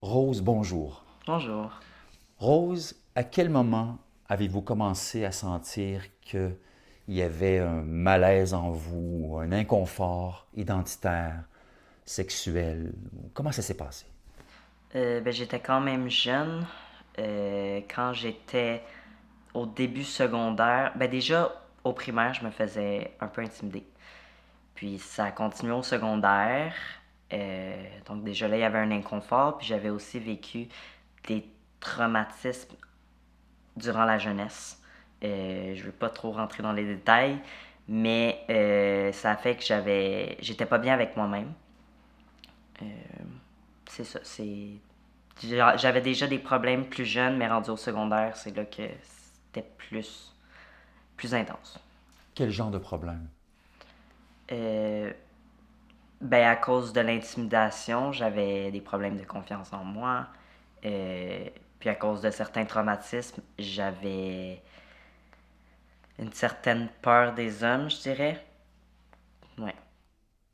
Rose, bonjour. Bonjour. Rose, à quel moment avez-vous commencé à sentir qu'il y avait un malaise en vous, un inconfort identitaire, sexuel? Comment ça s'est passé? J'étais quand même jeune. Quand j'étais au début secondaire, déjà au primaire, je me faisais un peu intimider. Puis ça a continué au secondaire. Donc déjà là, il y avait un inconfort. Puis j'avais aussi vécu des traumatismes durant la jeunesse. Je ne veux pas trop rentrer dans les détails, mais ça a fait que j'étais pas bien avec moi-même. Euh, c'est ça, j'avais déjà des problèmes plus jeunes, mais rendu au secondaire, c'est là que c'était plus intense. Quel genre de problème? Euh, à cause de l'intimidation, j'avais des problèmes de confiance en moi. Euh, Puis à cause de certains traumatismes, j'avais une certaine peur des hommes, je dirais. Ouais.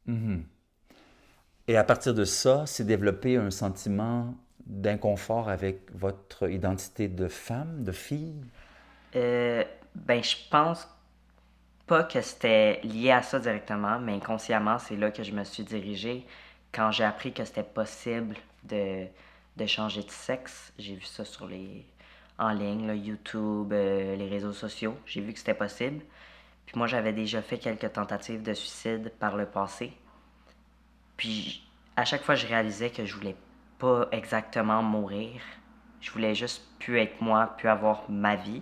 Mhm. Et à partir de ça, s'est développé un sentiment d'inconfort avec votre identité de femme, de fille? Je pense pas que c'était lié à ça directement, mais inconsciemment, c'est là que je me suis dirigée. Quand j'ai appris que c'était possible de, de changer de sexe, j'ai vu ça en ligne, là, YouTube, les réseaux sociaux. J'ai vu que c'était possible. Puis moi, j'avais déjà fait quelques tentatives de suicide par le passé. Puis à chaque fois, je réalisais que je voulais pas exactement mourir. Je voulais juste plus être moi, plus avoir ma vie.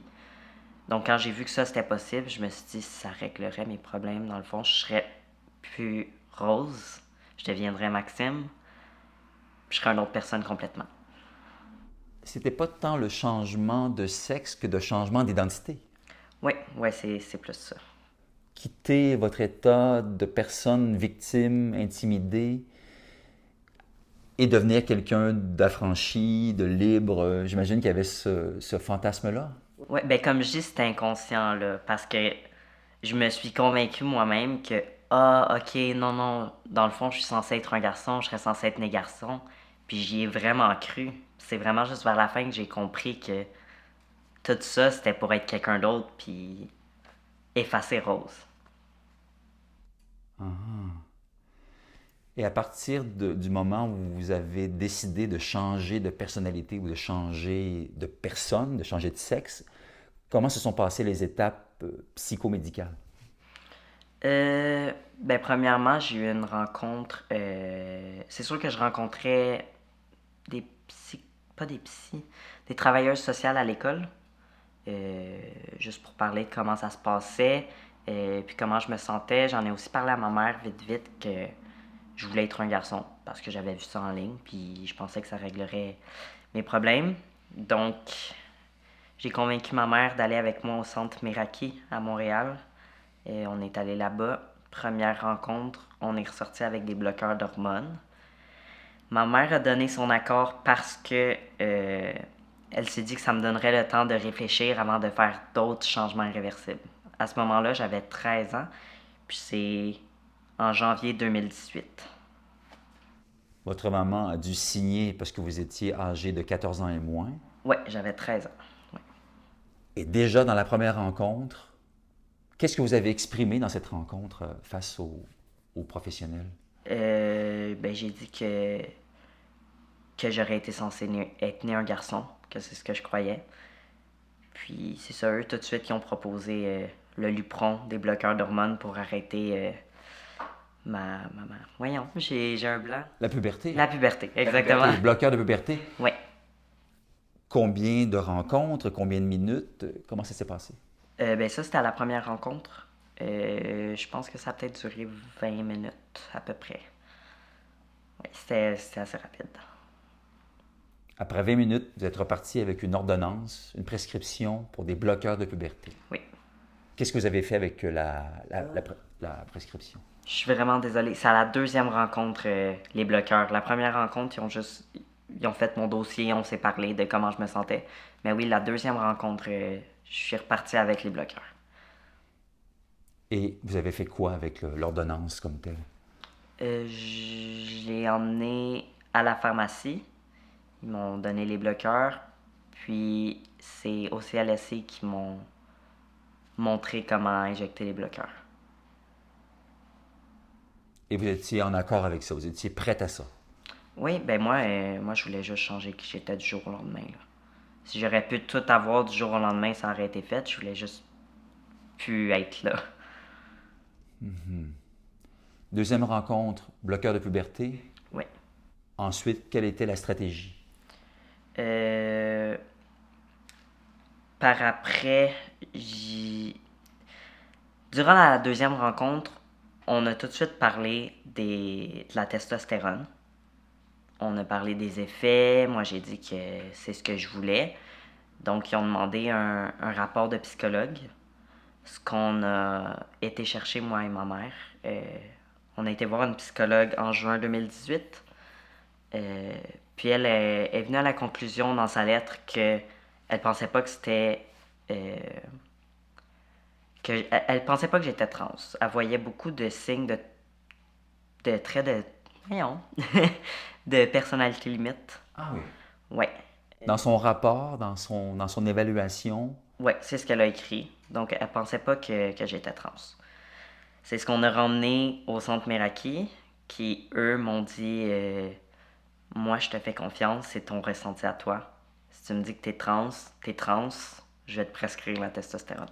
Donc, quand j'ai vu que ça, c'était possible, je me suis dit, ça réglerait mes problèmes. Dans le fond, je serais plus Rose, je deviendrais Maxime, je serais une autre personne complètement. C'était pas tant le changement de sexe que de changement d'identité. Oui, ouais, c'est plus ça. Quitter votre état de personne victime, intimidée, et devenir quelqu'un d'affranchi, de libre. J'imagine qu'il y avait ce fantasme-là. Ouais, comme je dis, c'était inconscient, là, parce que je me suis convaincu moi-même que, ah, ok, non, non, dans le fond, je suis censé être un garçon, je serais censé être né garçon. Puis j'y ai vraiment cru. C'est vraiment juste vers la fin que j'ai compris que tout ça, c'était pour être quelqu'un d'autre, puis effacer Rose. Et à partir du moment où vous avez décidé de changer de personnalité ou de changer de personne, de changer de sexe, comment se sont passées les étapes psychomédicales? Premièrement, j'ai eu une rencontre. C'est sûr que je rencontrais des psy, pas des psys, des travailleuses sociales à l'école, juste pour parler de comment ça se passait, puis comment je me sentais. J'en ai aussi parlé à ma mère vite vite que je voulais être un garçon parce que j'avais vu ça en ligne, puis je pensais que ça réglerait mes problèmes. Donc, j'ai convaincu ma mère d'aller avec moi au centre Meraki à Montréal. Et on est allé là-bas. Première rencontre, on est ressorti avec des bloqueurs d'hormones. Ma mère a donné son accord parce que elle s'est dit que ça me donnerait le temps de réfléchir avant de faire d'autres changements irréversibles. À ce moment-là, j'avais 13 ans, puis c'est en janvier 2018. Votre maman a dû signer parce que vous étiez âgé de 14 ans et moins. Ouais, j'avais 13 ans. Ouais. Et déjà dans la première rencontre, qu'est-ce que vous avez exprimé dans cette rencontre face aux professionnels? J'ai dit que j'aurais été censé être né un garçon, que c'est ce que je croyais. Puis c'est ça, eux, tout de suite, qui ont proposé le Lupron, des bloqueurs d'hormones pour arrêter Voyons, j'ai un blanc. La puberté. La puberté, La exactement. puberté, bloqueur de puberté. Oui. Combien de rencontres, combien de minutes, comment ça s'est passé? Ça, c'était à la première rencontre. Je pense que ça a peut-être duré 20 minutes, à peu près. Oui, c'était assez rapide. Après 20 minutes, vous êtes reparti avec une ordonnance, une prescription pour des bloqueurs de puberté. Oui. Qu'est-ce que vous avez fait avec la prescription? Je suis vraiment désolée. C'est à la deuxième rencontre, les bloqueurs. La première rencontre, ils ont fait mon dossier, on s'est parlé de comment je me sentais. Mais oui, la deuxième rencontre, je suis reparti avec les bloqueurs. Et vous avez fait quoi avec l'ordonnance comme telle? Je l'ai emmené à la pharmacie. Ils m'ont donné les bloqueurs. Puis c'est au CLSC qui m'ont montré comment injecter les bloqueurs. Et vous étiez en accord avec ça, vous étiez prête à ça. Oui, ben moi je voulais juste changer qui j'étais du jour au lendemain. Là. Si j'aurais pu tout avoir du jour au lendemain, ça aurait été fait. Je voulais juste plus être là. Deuxième rencontre, bloqueur de puberté. Oui. Ensuite, quelle était la stratégie? Euh, Par après, j'ai... Durant la deuxième rencontre, on a tout de suite parlé de la testostérone. On a parlé des effets. Moi, j'ai dit que c'est ce que je voulais. Donc, ils ont demandé un rapport de psychologue. Ce qu'on a été chercher, moi et ma mère. Euh, on a été voir une psychologue en juin 2018. Puis elle est venue à la conclusion dans sa lettre que elle pensait pas que c'était euh, elle pensait pas que j'étais trans. Elle voyait beaucoup de signes de traits de voyons, de personnalité limite. Ah oui. Ouais. Dans son rapport, dans son évaluation, Ouais, c'est ce qu'elle a écrit. Donc elle pensait pas que j'étais trans. C'est ce qu'on a ramené au centre Meraki qui eux m'ont dit moi je te fais confiance, c'est ton ressenti à toi. Si tu me dis que t'es trans, je vais te prescrire la testostérone.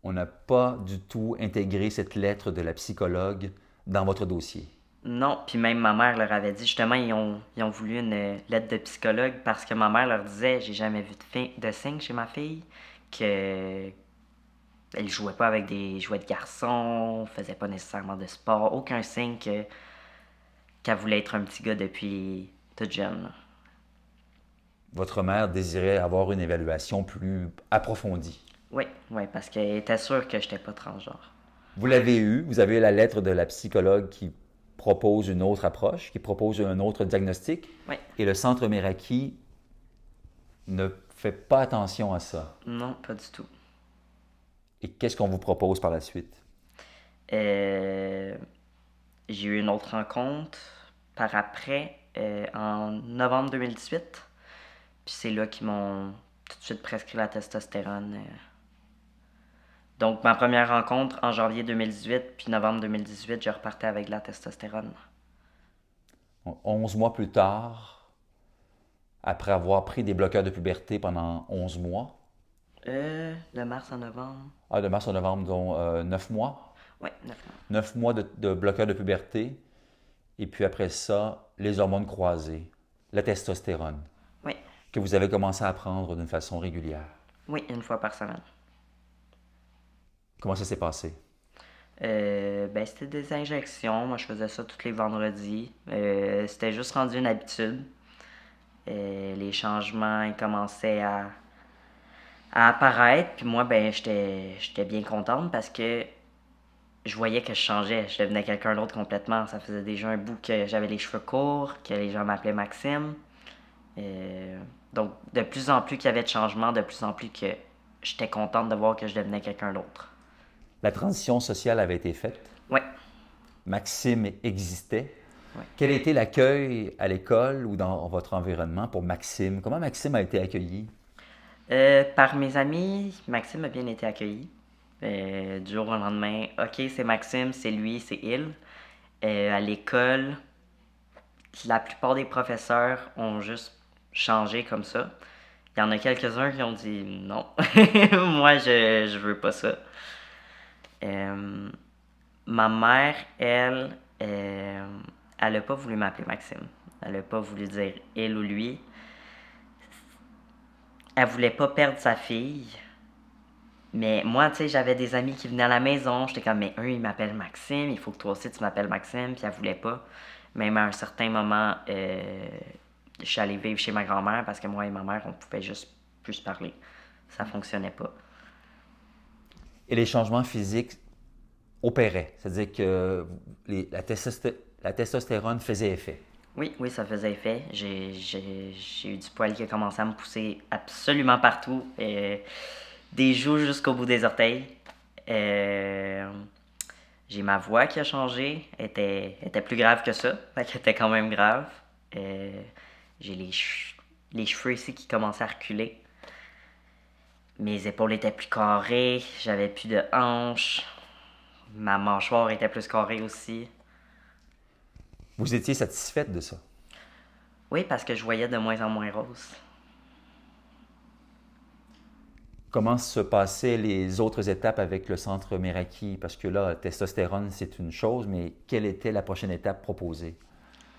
on n'a pas du tout intégré cette lettre de la psychologue dans votre dossier. Non, puis même ma mère leur avait dit, justement, ils ont voulu une lettre de psychologue parce que ma mère leur disait, j'ai jamais vu de signe chez ma fille, que elle jouait pas avec des jouets de garçon, faisait pas nécessairement de sport, aucun signe qu'elle voulait être un petit gars depuis toute jeune. Là. Votre mère désirait avoir une évaluation plus approfondie. Oui, oui, parce qu'elle était sûre que j'étais pas transgenre. Vous l'avez eu, vous avez eu la lettre de la psychologue qui propose une autre approche, qui propose un autre diagnostic, Oui, et le centre Meraki ne fait pas attention à ça. non, pas du tout. Et qu'est-ce qu'on vous propose par la suite? Euh, j'ai eu une autre rencontre par après, en novembre 2018. Puis c'est là qu'ils m'ont tout de suite prescrit la testostérone. Donc ma première rencontre en janvier 2018, puis novembre 2018, je repartais avec la testostérone. 11 mois plus tard, après avoir pris des bloqueurs de puberté pendant 11 mois, De mars à novembre. de mars à novembre, donc 9 mois, Ouais, 9 mois. 9 mois de bloqueurs de puberté, et puis après ça, les hormones croisées, la testostérone, Oui, que vous avez commencé à prendre d'une façon régulière. oui, une fois par semaine. Comment ça s'est passé? Ben, c'était des injections. Moi, je faisais ça tous les vendredis. C'était juste rendu une habitude. Les changements ils commençaient à apparaître. Puis moi, ben, j'étais bien contente parce que je voyais que je changeais. Je devenais quelqu'un d'autre complètement. Ça faisait déjà un bout que j'avais les cheveux courts, que les gens m'appelaient Maxime. Donc, de plus en plus qu'il y avait de changements, de plus en plus que j'étais contente de voir que je devenais quelqu'un d'autre. La transition sociale avait été faite. Ouais, Maxime existait. ouais. Quel était l'accueil à l'école ou dans votre environnement pour Maxime? Comment Maxime a été accueilli? Par mes amis, Maxime a bien été accueilli. Du jour au lendemain, ok, c'est Maxime, c'est lui, c'est il. À l'école, la plupart des professeurs ont juste changé comme ça. Il y en a quelques-uns qui ont dit non, moi je veux pas ça. Euh, Ma mère, elle a pas voulu m'appeler Maxime. Elle a pas voulu dire il ou lui. Elle voulait pas perdre sa fille. Mais moi, tu sais, j'avais des amis qui venaient à la maison. J'étais comme, mais eux, ils m'appellent Maxime. Il faut que toi aussi, tu m'appelles Maxime. Puis elle voulait pas. Même à un certain moment, je suis allée vivre chez ma grand-mère parce que moi et ma mère, on pouvait juste plus se parler. Ça fonctionnait pas. Et les changements physiques opéraient, c'est-à-dire que la testostérone faisait effet. Oui, oui, ça faisait effet. J'ai eu du poil qui a commencé à me pousser absolument partout. Des joues jusqu'au bout des orteils. Euh, j'ai ma voix qui a changé. Elle était plus grave que ça. Fait qu'elle était quand même grave. Euh, j'ai les cheveux ici qui commençaient à reculer. Mes épaules étaient plus carrées, j'avais plus de hanches, ma mâchoire était plus carrée aussi. Vous étiez satisfaite de ça? Oui, parce que je voyais de moins en moins rose. Comment se passaient les autres étapes avec le centre Meraki? Parce que là, la testostérone, c'est une chose, mais quelle était la prochaine étape proposée?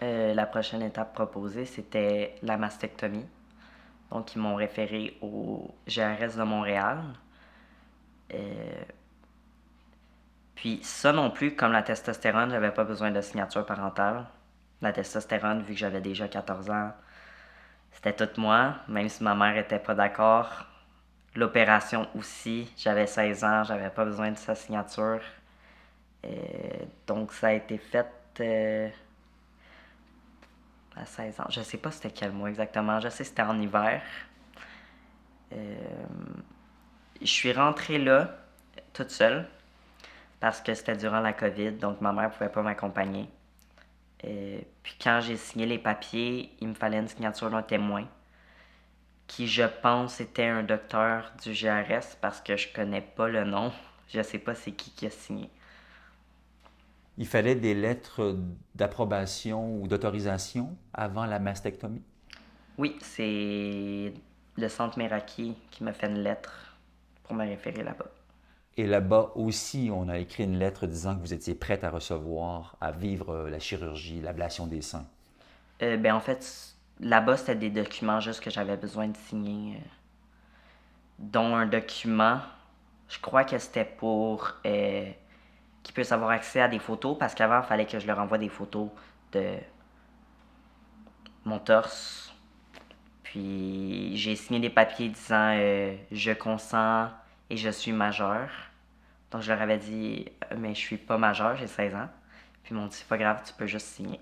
La prochaine étape proposée, c'était la mastectomie. Donc, ils m'ont référé au GRS de Montréal. Euh, Puis ça non plus, comme la testostérone, j'avais pas besoin de signature parentale. La testostérone, vu que j'avais déjà 14 ans, c'était tout moi, même si ma mère était pas d'accord. L'opération aussi, j'avais 16 ans, j'avais pas besoin de sa signature. Euh, donc ça a été fait à 16 ans. Je sais pas c'était quel mois exactement, je sais que c'était en hiver. Euh, je suis rentrée là, toute seule, parce que c'était durant la COVID, donc ma mère pouvait pas m'accompagner. Puis quand j'ai signé les papiers, il me fallait une signature d'un témoin, qui je pense était un docteur du GRS parce que je connais pas le nom. Je sais pas c'est qui a signé. Il fallait des lettres d'approbation ou d'autorisation avant la mastectomie? Oui, c'est le centre Meraki qui m'a fait une lettre pour me référer là-bas. Et là-bas aussi, on a écrit une lettre disant que vous étiez prête à recevoir, à vivre la chirurgie, l'ablation des seins. Ben en fait, là-bas, c'était des documents juste que j'avais besoin de signer, dont un document, je crois que c'était pour qu'ils puissent avoir accès à des photos, parce qu'avant, il fallait que je leur envoie des photos de mon torse. Puis j'ai signé des papiers disant je consens et je suis majeur. Donc je leur avais dit mais je suis pas majeur, j'ai 16 ans. Puis ils m'ont dit c'est pas grave, tu peux juste signer.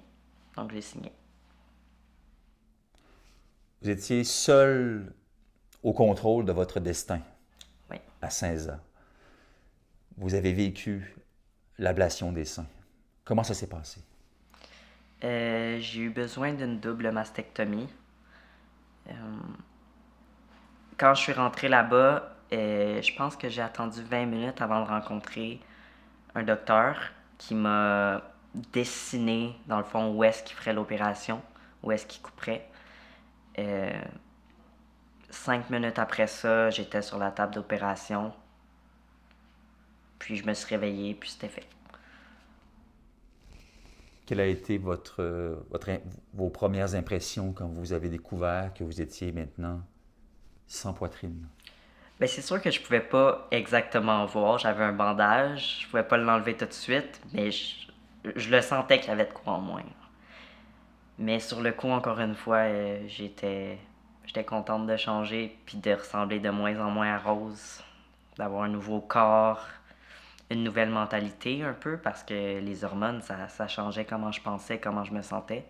Donc j'ai signé. Vous étiez seul au contrôle de votre destin Oui. à 16 ans. Vous avez vécu l'ablation des seins. Comment ça s'est passé? J'ai eu besoin d'une double mastectomie. Euh, Quand je suis rentré là-bas, je pense que j'ai attendu 20 minutes avant de rencontrer un docteur qui m'a dessiné, dans le fond, où est-ce qu'il ferait l'opération, où est-ce qu'il couperait. 5 minutes après ça, j'étais sur la table d'opération. Puis je me suis réveillé, puis c'était fait. Quelles a été vos premières impressions quand vous avez découvert que vous étiez maintenant sans poitrine? Ben, c'est sûr que je pouvais pas exactement voir. J'avais un bandage. Je pouvais pas l'enlever tout de suite, mais je le sentais qu'il y avait de quoi en moins. Mais sur le coup, encore une fois, j'étais contente de changer puis de ressembler de moins en moins à Rose. D'avoir un nouveau corps, une nouvelle mentalité un peu, parce que les hormones, ça changeait comment je pensais, comment je me sentais.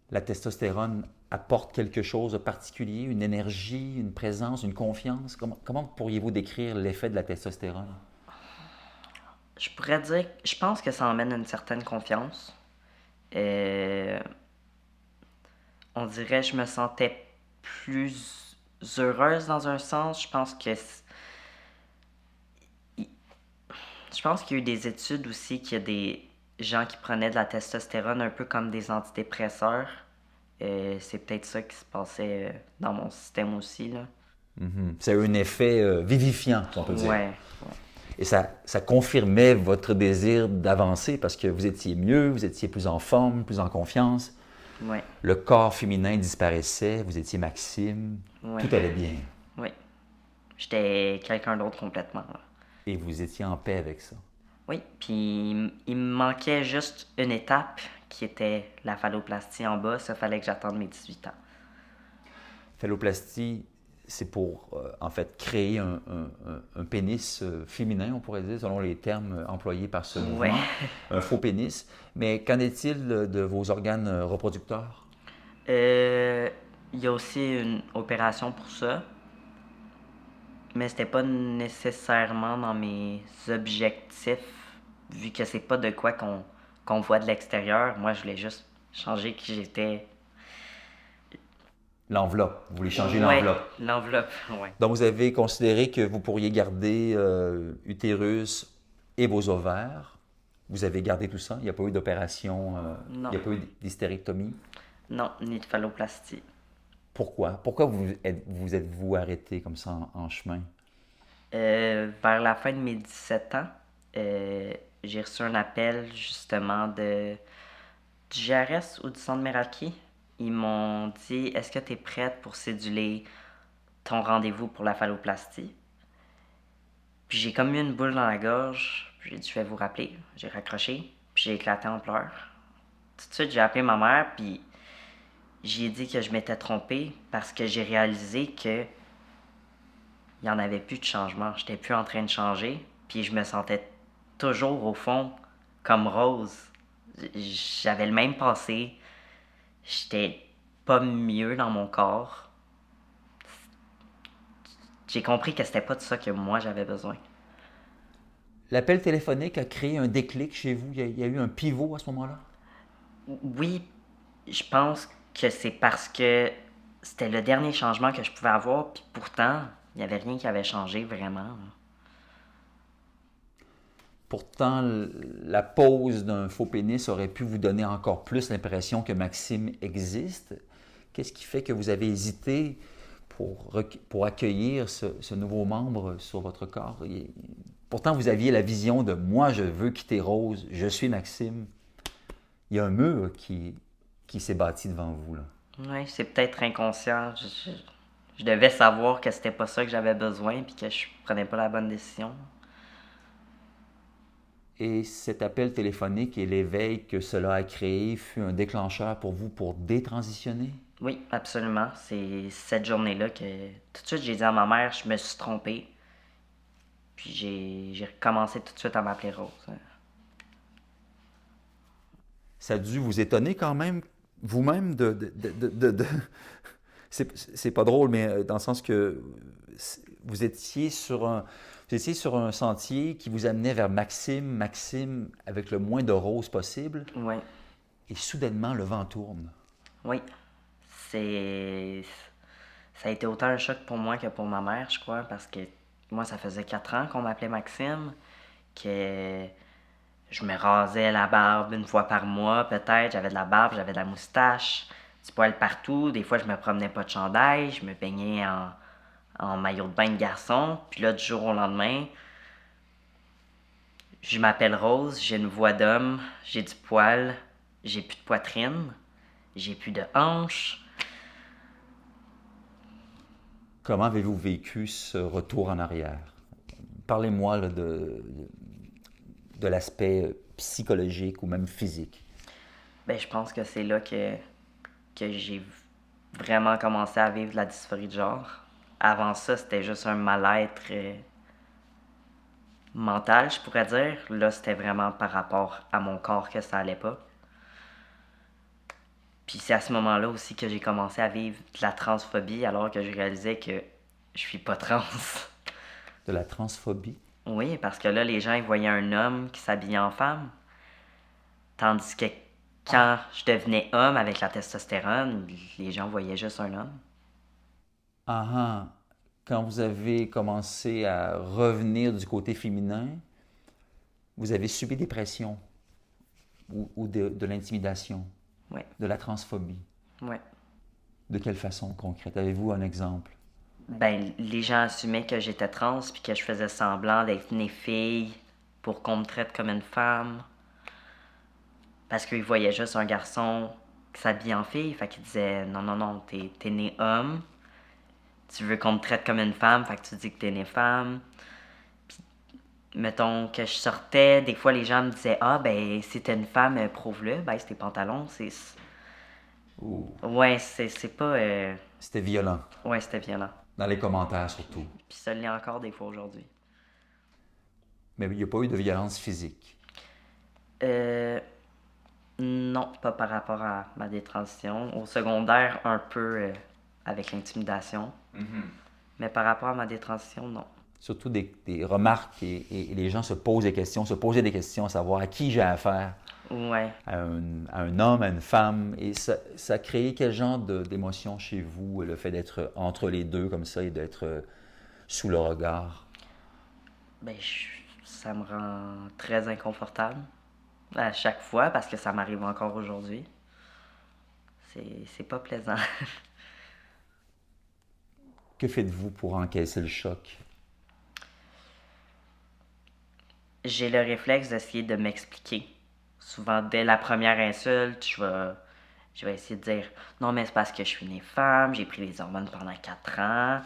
La testostérone apporte quelque chose de particulier, une énergie, une présence, une confiance? Comment pourriez-vous décrire l'effet de la testostérone? Je pourrais dire, je pense que ça emmène une certaine confiance. Euh, on dirait que je me sentais plus heureuse dans un sens. Je pense qu'il y a eu des études aussi qu'il y a des gens qui prenaient de la testostérone un peu comme des antidépresseurs. C'est peut-être ça qui se passait dans mon système aussi, là. Ça a eu un effet vivifiant, si on peut dire. Ouais, Et ça confirmait votre désir d'avancer parce que vous étiez mieux, vous étiez plus en forme, plus en confiance. ouais, Le corps féminin disparaissait, vous étiez Maxime, ouais, tout allait bien. ouais. J'étais quelqu'un d'autre complètement, là. Et vous étiez en paix avec ça. Oui, puis il me manquait juste une étape qui était la phalloplastie en bas. Ça fallait que j'attende mes 18 ans. Phalloplastie, c'est pour en fait créer un pénis féminin, on pourrait dire, selon les termes employés par ce Ouais. mouvement, un faux pénis. Mais qu'en est-il de vos organes reproducteurs? Il y a aussi une opération pour ça, mais c'était pas nécessairement dans mes objectifs, vu que c'est pas de quoi qu'on voit de l'extérieur. Moi, je voulais juste changer qui j'étais. L'enveloppe, vous voulez changer Ouais, l'enveloppe. l'enveloppe, ouais. Donc, vous avez considéré que vous pourriez garder utérus et vos ovaires. Vous avez gardé tout ça. Il n'y a pas eu d'opération, il Non, n'y a pas eu d'hystérectomie. non, ni de phalloplastie. Pourquoi? Pourquoi vous êtes-vous arrêté comme ça en chemin? Vers la fin de mes 17 ans, j'ai reçu un appel justement du GRS ou du Centre Meraki. Ils m'ont dit: Est-ce que tu es prête pour céduler ton rendez-vous pour la phalloplastie? Puis j'ai comme eu une boule dans la gorge. J'ai dit: Je vais vous rappeler. J'ai raccroché. Puis j'ai éclaté en pleurs. Tout de suite, j'ai appelé ma mère. Puis j'ai dit que je m'étais trompée parce que j'ai réalisé que il n'y en avait plus de changement. J'étais plus en train de changer. Puis je me sentais toujours au fond comme Rose. J'avais le même passé. J'étais pas mieux dans mon corps. J'ai compris que c'était pas de ça que moi j'avais besoin. L'appel téléphonique a créé un déclic chez vous. Il y a eu un pivot à ce moment-là? Oui, je pense que c'est parce que c'était le dernier changement que je pouvais avoir, puis pourtant, il n'y avait rien qui avait changé vraiment. Pourtant, la pose d'un faux pénis aurait pu vous donner encore plus l'impression que Maxime existe. Qu'est-ce qui fait que vous avez hésité pour accueillir ce nouveau membre sur votre corps? Pourtant, vous aviez la vision de moi, je veux quitter Rose, je suis Maxime. Il y a un mur qui s'est bâti devant vous, là. Oui, c'est peut-être inconscient. Je devais savoir que c'était pas ça que j'avais besoin, puis que je prenais pas la bonne décision. Et cet appel téléphonique et l'éveil que cela a créé fut un déclencheur pour vous pour détransitionner? Oui, absolument. C'est cette journée-là que tout de suite j'ai dit à ma mère: je me suis trompée. Puis j'ai recommencé tout de suite à m'appeler Rose. Ça a dû vous étonner quand même, vous-même, C'est pas drôle, mais dans le sens que vous étiez sur un sentier qui vous amenait vers Maxime avec le moins de roses possible, Oui, et soudainement, le vent tourne. oui. C'est... Ça a été autant un choc pour moi que pour ma mère, je crois, parce que moi, ça faisait 4 ans qu'on m'appelait Maxime, que je me rasais la barbe une fois par mois, peut-être. J'avais de la barbe, j'avais de la moustache, du poil partout. Des fois, je me promenais pas de chandail, je me baignais en maillot de bain de garçon. Puis là, du jour au lendemain, je m'appelle Rose, j'ai une voix d'homme, j'ai du poil, j'ai plus de poitrine, j'ai plus de hanches. Comment avez-vous vécu ce retour en arrière? Parlez-moi là, de l'aspect psychologique ou même physique. Ben, je pense que c'est là que j'ai vraiment commencé à vivre la dysphorie de genre. Avant ça, c'était juste un mal-être mental, je pourrais dire. Là, c'était vraiment par rapport à mon corps que ça allait pas. Puis c'est à ce moment-là aussi que j'ai commencé à vivre de la transphobie, alors que je réalisais que je suis pas trans. De la transphobie? Oui, parce que là, les gens ils voyaient un homme qui s'habillait en femme. Tandis que quand je devenais homme avec la testostérone, les gens voyaient juste un homme. Ah ah! Quand vous avez commencé à revenir du côté féminin, vous avez subi des pressions ou de l'intimidation, Oui, de la transphobie. oui. De quelle façon concrète? Avez-vous un exemple? Ben, les gens assumaient que j'étais trans puis que je faisais semblant d'être née fille pour qu'on me traite comme une femme. Parce qu'ils voyaient juste un garçon qui s'habille en fille. Fait qu'ils disaient: non, non, non, t'es né homme. Tu veux qu'on me traite comme une femme, fait que tu dis que t'es né femme. Puis, mettons que je sortais, des fois les gens me disaient: ah, ben, si t'es une femme, prouve-le, baisse tes pantalons. Ou Ouais, c'est pas. c'était violent, Ouais, c'était violent. dans les commentaires surtout. Puis ça l'est encore des fois aujourd'hui. Mais il n'y a pas eu de violence physique. Euh. Non, pas par rapport à ma détransition. Au secondaire, un peu avec l'intimidation. Mais par rapport à ma détransition, non. Surtout des remarques et les gens se posent des questions, se posaient des questions à savoir à qui j'ai affaire. Ouais. à un homme, à une femme. Et ça a créé quel genre d'émotion chez vous, le fait d'être entre les deux comme ça et d'être sous le regard? Ben, ça me rend très inconfortable à chaque fois parce que ça m'arrive encore aujourd'hui. C'est pas plaisant. Que faites-vous pour encaisser le choc? J'ai le réflexe d'essayer de m'expliquer. Souvent, dès la première insulte, je vais essayer de dire non, mais c'est parce que je suis née femme, j'ai pris les hormones pendant 4 ans.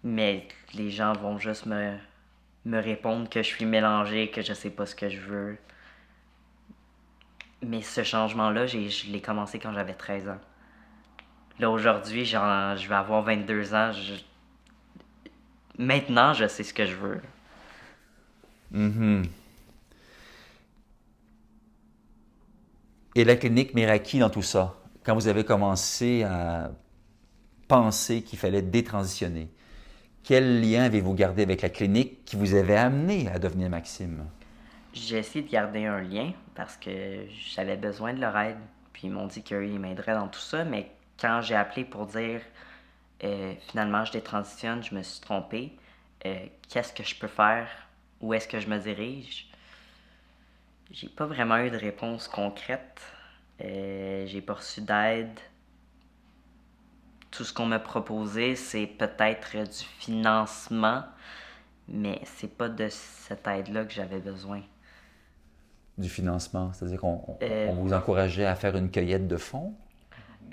Mais les gens vont juste me répondre que je suis mélangé, que je sais pas ce que je veux. Mais ce changement-là, je l'ai commencé quand j'avais 13 ans. Là, aujourd'hui, je vais avoir 22 ans. Maintenant, je sais ce que je veux. Mhm. Et la clinique Meraki dans tout ça, quand vous avez commencé à penser qu'il fallait détransitionner, quel lien avez-vous gardé avec la clinique qui vous avait amené à devenir Maxime? J'ai essayé de garder un lien parce que j'avais besoin de leur aide. Puis ils m'ont dit qu'ils m'aideraient dans tout ça. Mais quand j'ai appelé pour dire finalement je détransitionne, je me suis trompé. Qu'est-ce que je peux faire? Où est-ce que je me dirige? J'ai pas vraiment eu de réponse concrète. J'ai pas reçu d'aide. Tout ce qu'on m'a proposé, c'est peut-être du financement, mais c'est pas de cette aide-là que j'avais besoin. Du financement, c'est-à-dire qu'on Euh, vous encourageait à faire une cueillette de fonds?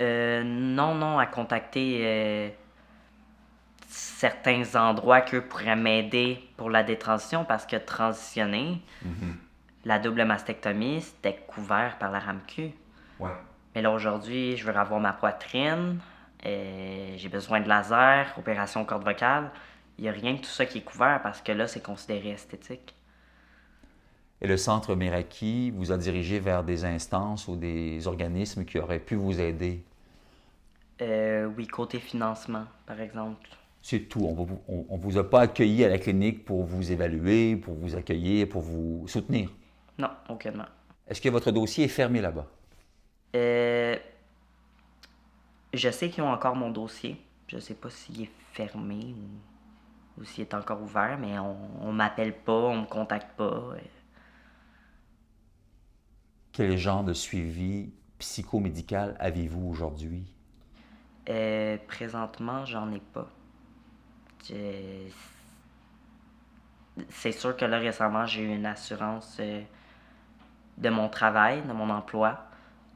non, non, à contacter certains endroits qui pourraient m'aider pour la détransition parce que transitionner, la double mastectomie, c'était couvert par la RAMQ. Ouais. Mais là, aujourd'hui, je veux revoir ma poitrine, j'ai besoin de laser, opération corde vocale. Il n'y a rien de tout ça qui est couvert parce que là, c'est considéré esthétique. Et le centre Meraki vous a dirigé vers des instances ou des organismes qui auraient pu vous aider. Oui, côté financement, par exemple. C'est tout. On vous a pas accueilli à la clinique pour vous évaluer, pour vous accueillir, pour vous soutenir. Non, aucunement. Est-ce que votre dossier est fermé là-bas? Euh, je sais qu'ils ont encore mon dossier. Je sais pas s'il est fermé ou s'il est encore ouvert, mais on m'appelle pas, on me contacte pas. Quel genre de suivi psychomédical avez-vous aujourd'hui? Présentement, j'en ai pas. C'est sûr que là, récemment, j'ai eu une assurance de mon travail, de mon emploi.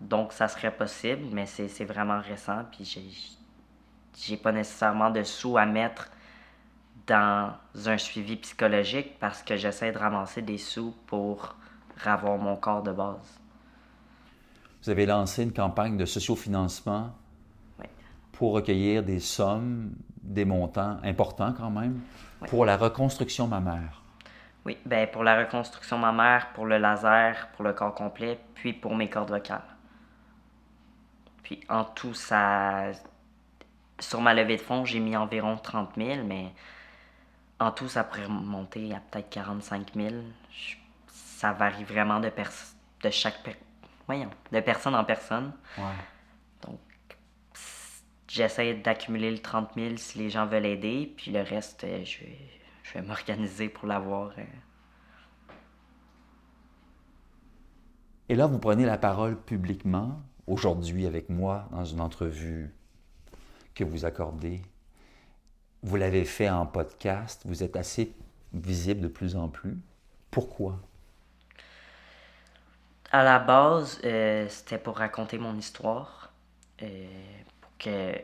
Donc, ça serait possible, mais c'est vraiment récent. Puis, j'ai pas nécessairement de sous à mettre dans un suivi psychologique parce que j'essaie de ramasser des sous pour avoir mon corps de base. Vous avez lancé une campagne de sociofinancement Oui, pour recueillir des sommes, des montants importants quand même, oui. pour la reconstruction mammaire. Oui, ben pour la reconstruction mammaire, pour le laser, pour le corps complet, puis pour mes cordes vocales. Puis en tout, ça. Sur ma levée de fonds, j'ai mis environ 30 000, mais en tout, ça pourrait monter à peut-être 45 000. Ça varie vraiment de chaque voyons, de personne en personne. Ouais. Donc, j'essaie d'accumuler le 30 000 si les gens veulent aider, puis le reste, je vais m'organiser pour l'avoir. Et là, vous prenez la parole publiquement, aujourd'hui avec moi, dans une entrevue que vous accordez. Vous l'avez fait en podcast, vous êtes assez visible de plus en plus. Pourquoi? À la base, c'était pour raconter mon histoire. Pour que.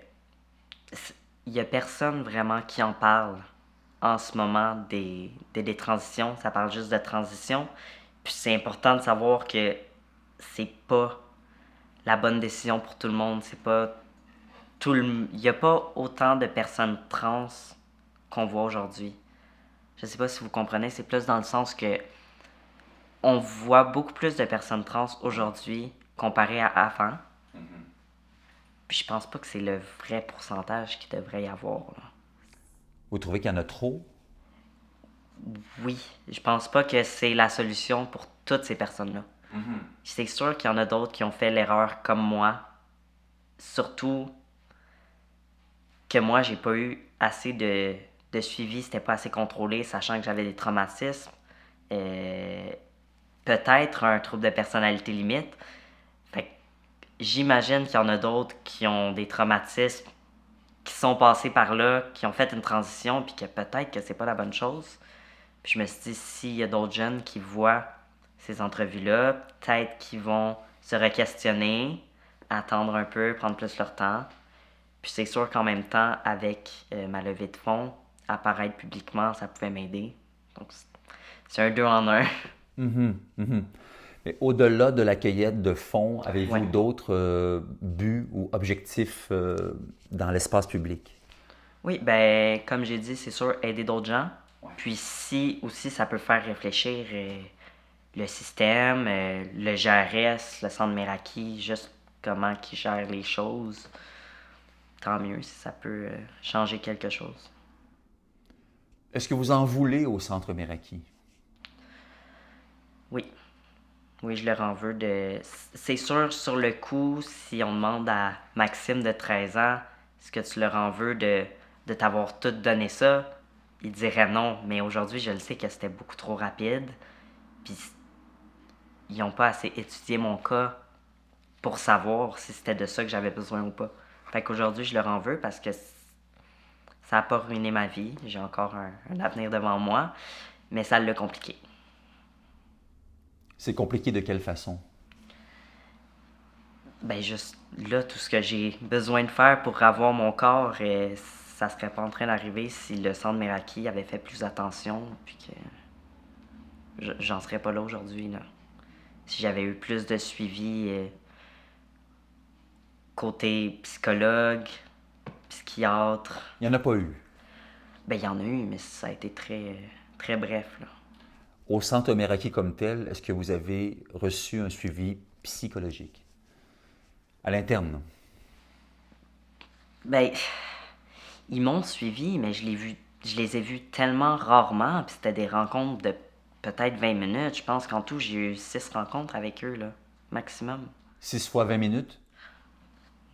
Il y a personne vraiment qui en parle en ce moment des transitions. Ça parle juste de transition. Puis c'est important de savoir que c'est pas la bonne décision pour tout le monde. C'est pas il y a pas autant de personnes trans qu'on voit aujourd'hui. Je sais pas si vous comprenez, c'est plus dans le sens que on voit beaucoup plus de personnes trans aujourd'hui comparé à avant. Puis je pense pas que c'est le vrai pourcentage qu'il devrait y avoir, là. Vous trouvez qu'il y en a trop? Oui, je pense pas que c'est la solution pour toutes ces personnes-là. C'est sûr qu'il y en a d'autres qui ont fait l'erreur comme moi. Surtout que moi, j'ai pas eu assez de suivi, c'était pas assez contrôlé, sachant que j'avais des traumatismes. Euh, Peut-être un trouble de personnalité limite. Fait que j'imagine qu'il y en a d'autres qui ont des traumatismes, qui sont passés par là, qui ont fait une transition, puis que peut-être que c'est pas la bonne chose. Puis je me suis dit, s'il y a d'autres jeunes qui voient ces entrevues-là, peut-être qu'ils vont se re-questionner, attendre un peu, prendre plus leur temps. Puis c'est sûr qu'en même temps, avec ma levée de fonds, apparaître publiquement, ça pouvait m'aider. Donc c'est un deux en un. Mhm, mhm. Mais au-delà de la cueillette de fonds, avez-vous Ouais. d'autres buts ou objectifs dans l'espace public? Oui, ben comme j'ai dit, c'est sûr, aider d'autres gens. Puis si aussi ça peut faire réfléchir le système, le GRS, le centre Meraki, juste comment ils gèrent les choses, tant mieux si ça peut changer quelque chose. Est-ce que vous en voulez au Centre Meraki? Oui, oui, je leur en veux de. C'est sûr, sur le coup, si on demande à Maxime de 13 ans, est-ce que tu leur en veux de t'avoir tout donné ça? Il dirait non, mais aujourd'hui, je le sais que c'était beaucoup trop rapide. Puis ils n'ont pas assez étudié mon cas pour savoir si c'était de ça que j'avais besoin ou pas. Fait qu'aujourd'hui, je leur en veux parce que ça n'a pas ruiné ma vie. J'ai encore un avenir devant moi, mais ça l'a compliqué. C'est compliqué de quelle façon? Ben juste là, tout ce que j'ai besoin de faire pour avoir mon corps, ça serait pas en train d'arriver si le centre Meraki avait fait plus attention, puis que j'en serais pas là aujourd'hui. Là. Si j'avais eu plus de suivi côté psychologue, psychiatre, Il n'y en a pas eu. ben il y en a eu, mais ça a été très bref. Là. Au Centre Meraki comme tel, est-ce que vous avez reçu un suivi psychologique? À l'interne? Ben, ils m'ont suivi, mais je les ai vus tellement rarement, puis c'était des rencontres de peut-être 20 minutes. Je pense qu'en tout, j'ai eu 6 rencontres avec eux, là, maximum. 6 fois 20 minutes?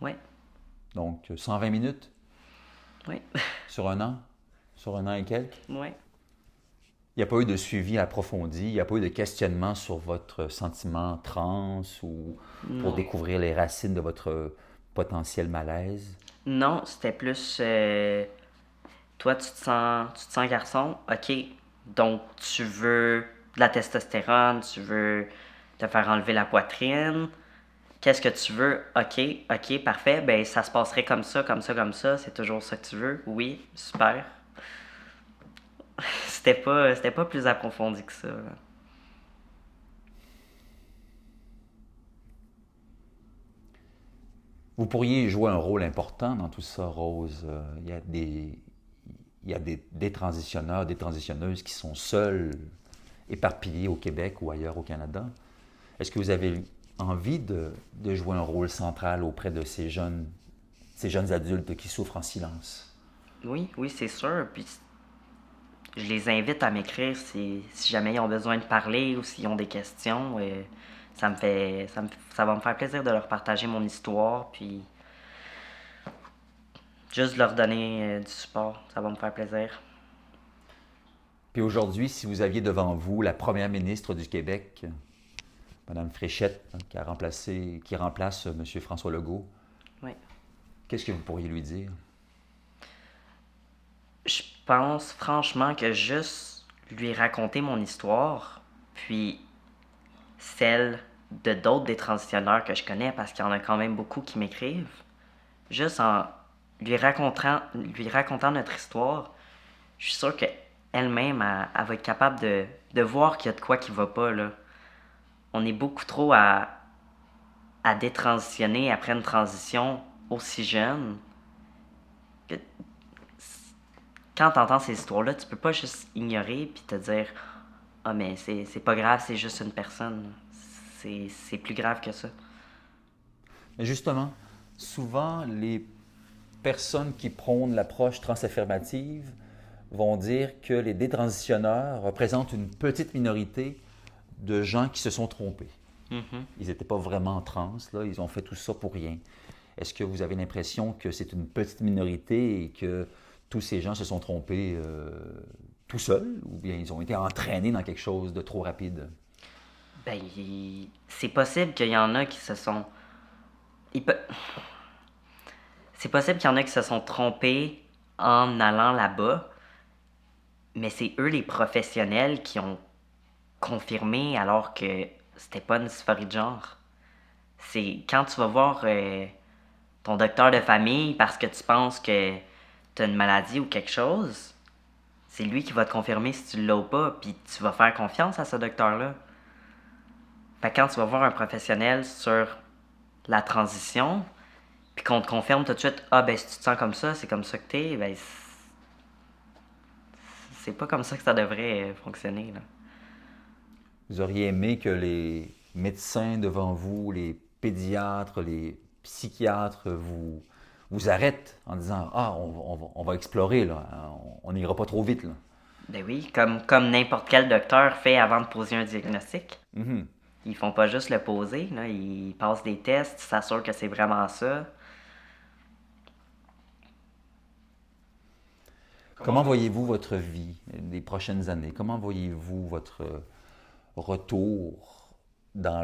Ouais, Donc 120 minutes ouais, sur un an? Sur un an et quelques? ouais. Il n'y a pas eu de suivi approfondi, il n'y a pas eu de questionnement sur votre sentiment trans ou pour Non. découvrir les racines de votre potentiel malaise. Non, c'était plus. Toi, tu te sens garçon, ok. Donc, tu veux de la testostérone, tu veux te faire enlever la poitrine. Qu'est-ce que tu veux? Ok, ok, parfait. Ben, ça se passerait comme ça, comme ça, comme ça. C'est toujours ça que tu veux? Oui, super. C'était pas plus approfondi que ça. Là. Vous pourriez jouer un rôle important dans tout ça, Rose. Il y a des transitionneurs, des transitionneuses qui sont seuls, éparpillés au Québec ou ailleurs au Canada. Est-ce que vous avez envie de jouer un rôle central auprès de ces jeunes adultes qui souffrent en silence? Oui, oui, c'est sûr. Puis je les invite à m'écrire si jamais ils ont besoin de parler ou s'ils ont des questions. Ça va me faire plaisir de leur partager mon histoire, puis juste leur donner du support. Ça va me faire plaisir. Puis aujourd'hui, si vous aviez devant vous la première ministre du Québec, Mme Fréchette, hein, qui remplace M. François Legault, Oui. qu'est-ce que vous pourriez lui dire? Je pense franchement que juste lui raconter mon histoire, puis celle de d'autres des transitionneurs que je connais, parce qu'il y en a quand même beaucoup qui m'écrivent, juste en lui racontant notre histoire, je suis sûr qu'elle-même, elle va être capable de voir qu'il y a de quoi qui va pas, là. On est beaucoup trop à détransitionner après une transition aussi jeune. Que quand t'entends ces histoires-là, tu peux pas juste ignorer puis te dire ah, mais c'est pas grave, c'est juste une personne. C'est plus grave que ça. Mais justement, souvent, les personnes qui prônent l'approche transaffirmative vont dire que les détransitionneurs représentent une petite minorité de gens qui se sont trompés. Mhm. Ils n'étaient pas vraiment trans, là. Ils ont fait tout ça pour rien. Est-ce que vous avez l'impression que c'est une petite minorité et que tous ces gens se sont trompés tout seuls ou bien ils ont été entraînés dans quelque chose de trop rapide? Ben, c'est possible qu'il y en a qui se sont. il peut- C'est possible qu'il y en a qui se sont trompés en allant là-bas, mais c'est eux les professionnels qui ont confirmé alors que c'était pas une dysphorie de genre. C'est quand tu vas voir ton docteur de famille parce que tu penses que t'as une maladie ou quelque chose, c'est lui qui va te confirmer si tu l'as ou pas, puis tu vas faire confiance à ce docteur-là. Fait que quand tu vas voir un professionnel sur la transition, puis qu'on te confirme tout de suite, ah ben si tu te sens comme ça, c'est comme ça que t'es, ben c'est pas comme ça que ça devrait fonctionner, là. Vous auriez aimé que les médecins devant vous, les pédiatres, les psychiatres vous arrêtent en disant ah, on va explorer, là. On n'ira pas trop vite, là. Ben oui, comme n'importe quel docteur fait avant de poser un diagnostic. Mhm. Ils font pas juste le poser, là, ils passent des tests, ils s'assurent que c'est vraiment ça. Comment voyez-vous votre vie les prochaines années? Comment voyez-vous votre retour dans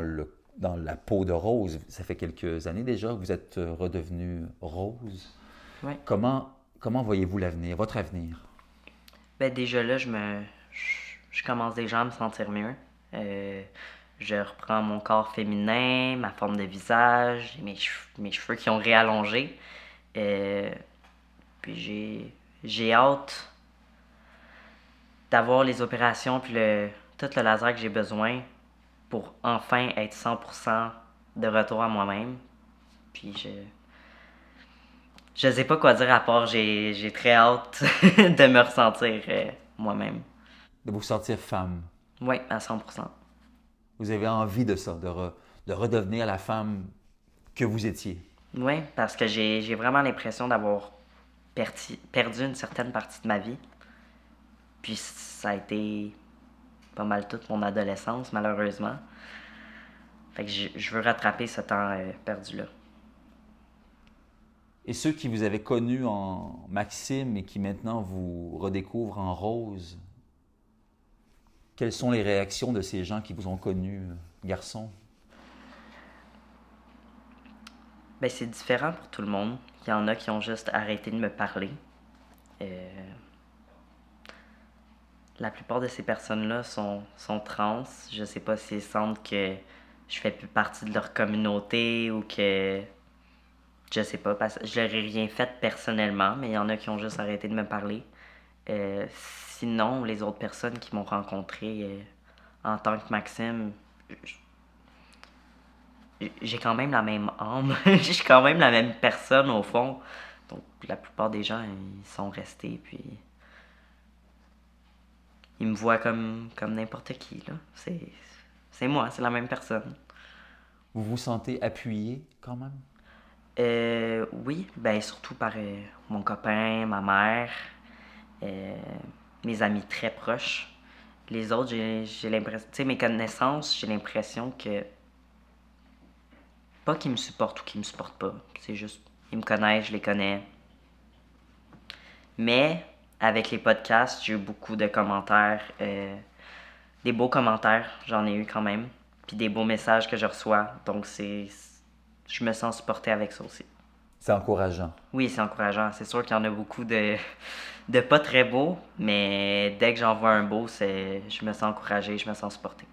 la peau de Rose? Ça fait quelques années déjà que vous êtes redevenu Rose. Ouais. Comment voyez-vous l'avenir, votre avenir? Ben déjà là, je commence déjà à me sentir mieux. Euh, je reprends mon corps féminin, ma forme de visage, mes cheveux qui ont réallongé. Euh, puis j'ai hâte d'avoir les opérations puis tout le laser que j'ai besoin pour enfin être 100% de retour à moi-même. Puis je sais pas quoi dire à part j'ai très hâte de me ressentir moi-même. De vous sentir femme. Oui, à 100%. Vous avez envie de ça, de redevenir la femme que vous étiez. Oui, parce que j'ai vraiment l'impression d'avoir perdu une certaine partie de ma vie. Puis ça a été pas mal toute mon adolescence, malheureusement. Fait que je veux rattraper ce temps perdu-là. Et ceux qui vous avaient connu en Maxime et qui maintenant vous redécouvrent en Rose, quelles sont les réactions de ces gens qui vous ont connu, garçon? Ben, c'est différent pour tout le monde. Il y en a qui ont juste arrêté de me parler. Euh, la plupart de ces personnes-là sont trans. Je sais pas s'ils sentent que je fais plus partie de leur communauté ou que. Je sais pas, parce que je leur ai rien fait personnellement, mais il y en a qui ont juste arrêté de me parler. Sinon, les autres personnes qui m'ont rencontré en tant que Maxime, j'ai quand même la même âme. J'ai quand même la même personne au fond. Donc la plupart des gens, ils sont restés, puis ils me voient comme n'importe qui, là. C'est moi, c'est la même personne. Vous vous sentez appuyé quand même? Oui, ben surtout par mon copain, ma mère, euh, mes amis très proches. Les autres, j'ai l'impression, tu sais, mes connaissances, j'ai l'impression que, pas qu'ils me supportent ou qu'ils me supportent pas, c'est juste, ils me connaissent, je les connais. Mais, avec les podcasts, j'ai eu beaucoup de commentaires, des beaux commentaires, j'en ai eu quand même, puis des beaux messages que je reçois, donc je me sens supporté avec ça aussi. C'est encourageant. Oui, c'est encourageant. C'est sûr qu'il y en a beaucoup de pas très beaux, mais dès que j'en vois un beau, je me sens encouragé, je me sens supporté.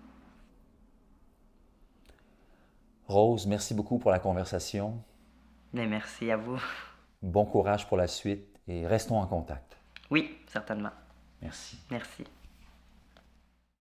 Rose, merci beaucoup pour la conversation. Mais merci à vous. Bon courage pour la suite et restons en contact. Oui, certainement. Merci. Merci.